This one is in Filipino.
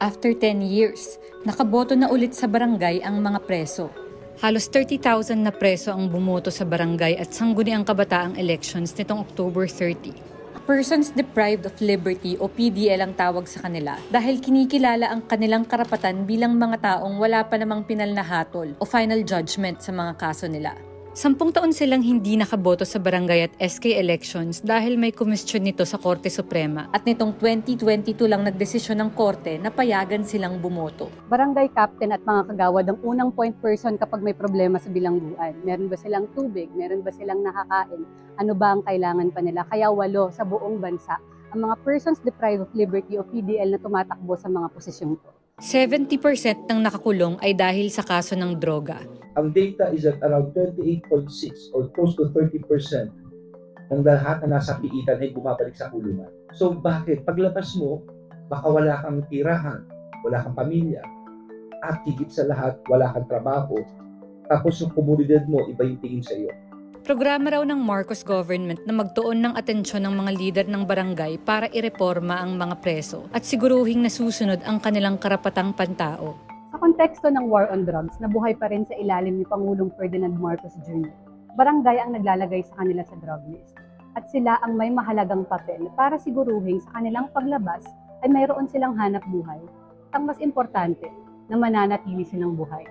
After 10 years, nakaboto na ulit sa barangay ang mga preso. Halos 30,000 na preso ang bumoto sa barangay at sangguniang kabataang elections nitong October 30. Persons deprived of liberty o PDL ang tawag sa kanila dahil kinikilala ang kanilang karapatan bilang mga taong wala pa namang pinal na hatol o final judgment sa mga kaso nila. 10 taon silang hindi nakaboto sa barangay at SK elections dahil may komisyon nito sa Korte Suprema at nitong 2022 lang nagdesisyon ng Korte na payagan silang bumoto. Barangay captain at mga kagawad ang unang point person kapag may problema sa bilangguan. Meron ba silang tubig? Meron ba silang nakakain? Ano ba ang kailangan pa nila? Kaya 8 sa buong bansa ang mga persons deprived of liberty o PDL na tumatakbo sa mga posisyong to. 70% ng nakakulong ay dahil sa kaso ng droga. Ang data is at around 28.6 or close to 30% ng lahat na nasa piitan ay bumabalik sa kulungan. So bakit? Paglabas mo, baka wala kang tirahan, wala kang pamilya, at higit sa lahat, wala kang trabaho. Tapos yung komunidad mo, iba yung tingin sa iyo. Programa raw ng Marcos government na magtuon ng atensyon ng mga lider ng barangay para ireporma ang mga preso at siguruhing nasusunod ang kanilang karapatang pantao. Sa konteksto ng war on drugs, nabuhay pa rin sa ilalim ni Pangulong Ferdinand Marcos Jr., barangay ang naglalagay sa kanila sa drug list. At sila ang may mahalagang papel para siguruhin sa kanilang paglabas ay mayroon silang hanap buhay. At ang mas importante, na mananatili silang buhay.